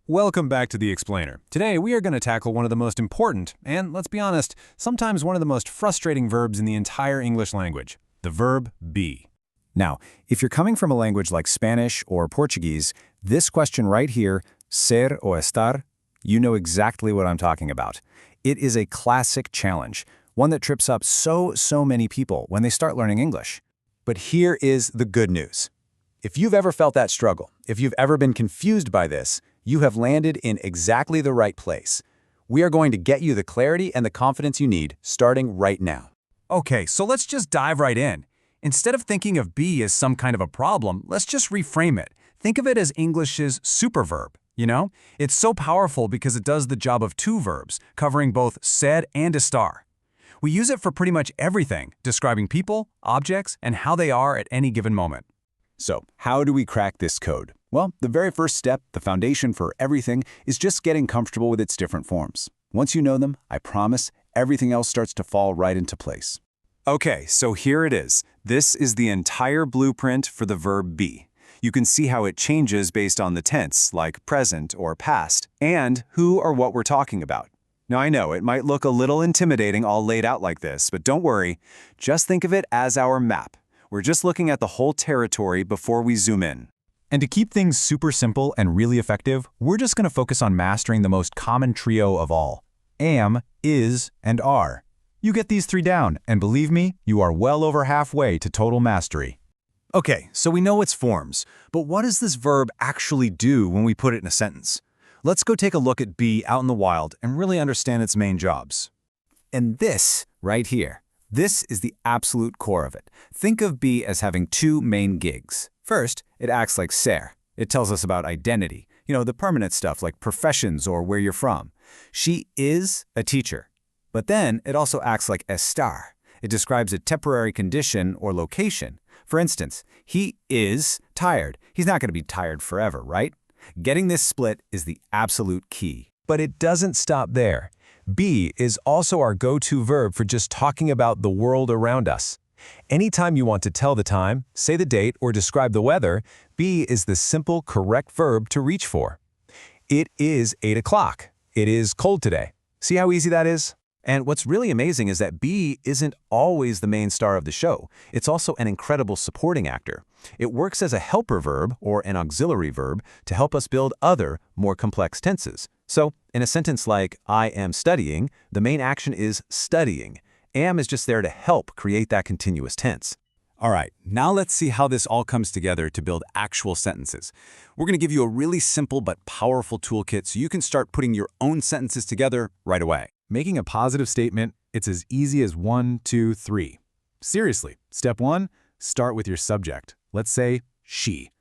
Welcome back to The Explainer. Today we are going to tackle one of the most important, and let's be honest, sometimes one of the most frustrating verbs in the entire English language, the verb be. Now, if you're coming from a language like Spanish or Portuguese, this question right here, ser o estar, you know exactly what I'm talking about. It is a classic challenge, one that trips up so many people when they start learning English. But here is the good news. If you've ever felt that struggle, if you've ever been confused by this, you have landed in exactly the right place. We are going to get you the clarity and the confidence you need starting right now. Okay, so let's just dive right in. Instead of thinking of be as some kind of a problem, let's just reframe it. Think of it as English's superverb, you know? It's so powerful because it does the job of two verbs, covering both ser and estar. We use it for pretty much everything, describing people, objects, and how they are at any given moment. So, how do we crack this code? Well, the very first step, the foundation for everything, is just getting comfortable with its different forms. Once you know them, I promise, everything else starts to fall right into place. Okay, so here it is. This is the entire blueprint for the verb be. You can see how it changes based on the tense, like present or past, and who or what we're talking about. Now I know it might look a little intimidating all laid out like this, but don't worry. Just think of it as our map. We're just looking at the whole territory before we zoom in. And to keep things super simple and really effective, we're just going to focus on mastering the most common trio of all: am, is, and are. You get these three down, and believe me, you are well over halfway to total mastery. Okay, so we know its forms, but what does this verb actually do when we put it in a sentence? Let's go take a look at be out in the wild and really understand its main jobs. And this, right here, this is the absolute core of it. Think of be as having two main gigs. First, it acts like ser. It tells us about identity, the permanent stuff like professions or where you're from. She is a teacher. But then it also acts like estar. It describes a temporary condition or location. For instance, he is tired. He's not going to be tired forever, right? Getting this split is the absolute key. But it doesn't stop there. Be is also our go-to verb for just talking about the world around us. Anytime you want to tell the time, say the date, or describe the weather, be is the simple, correct verb to reach for. It is 8 o'clock. It is cold today. See how easy that is? And what's really amazing is that be isn't always the main star of the show. It's also an incredible supporting actor. It works as a helper verb or an auxiliary verb to help us build other, more complex tenses. So, in a sentence like, I am studying, the main action is studying. Am is just there to help create that continuous tense. All right, now let's see how this all comes together to build actual sentences. We're going to give you a really simple but powerful toolkit so you can start putting your own sentences together right away. Making a positive statement, it's as easy as 1, 2, 3. Seriously, step 1, start with your subject. Let's say she.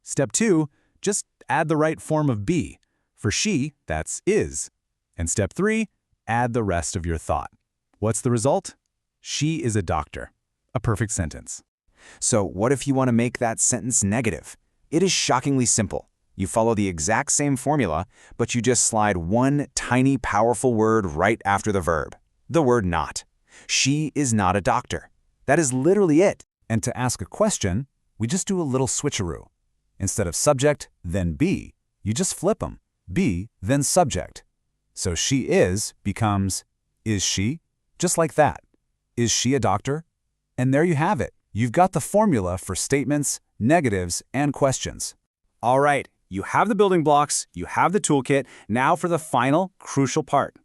Step 2, just add the right form of be. For she, that's is. And step 3, add the rest of your thought. What's the result? She is a doctor. A perfect sentence. So what if you want to make that sentence negative? It is shockingly simple. You follow the exact same formula, but you just slide one tiny powerful word right after the verb. The word not. She is not a doctor. That is literally it. And to ask a question, we just do a little switcheroo. Instead of subject, then be, you just flip them. Be, then subject. So she is becomes is she? Just like that. Is she a doctor? And there you have it. You've got the formula for statements, negatives, and questions. All right, you have the building blocks, you have the toolkit. Now for the final, crucial part.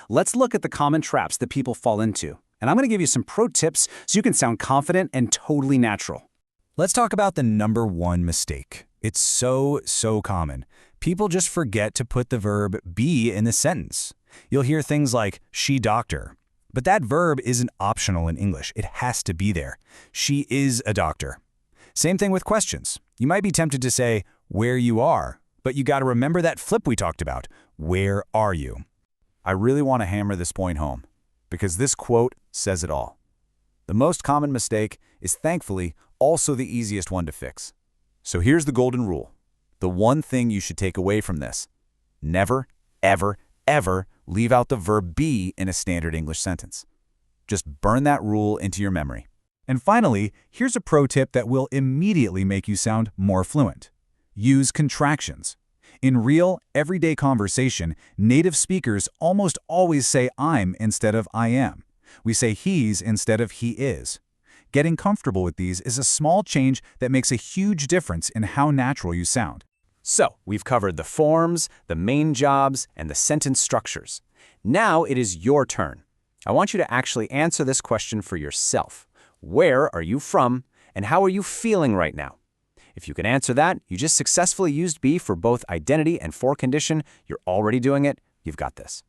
Let's look at the common traps that people fall into. And I'm going to give you some pro tips so you can sound confident and totally natural. Let's talk about the number one mistake. It's so common. People just forget to put the verb be in the sentence. You'll hear things like, she doctor. But that verb isn't optional in English. It has to be there. She is a doctor. Same thing with questions. You might be tempted to say, where you are, but you got to remember that flip we talked about. Where are you? I really want to hammer this point home, because this quote says it all. The most common mistake is thankfully also the easiest one to fix. So here's the golden rule. The one thing you should take away from this: never, ever, ever leave out the verb be in a standard English sentence. Just burn that rule into your memory. And finally, here's a pro tip that will immediately make you sound more fluent. Use contractions. In real, everyday conversation, native speakers almost always say I'm instead of I am. We say he's instead of he is. Getting comfortable with these is a small change that makes a huge difference in how natural you sound. So, we've covered the forms, the main jobs, and the sentence structures. Now it is your turn. I want you to actually answer this question for yourself. Where are you from, and how are you feeling right now? If you can answer that, you just successfully used be for both identity and for condition. You're already doing it. You've got this.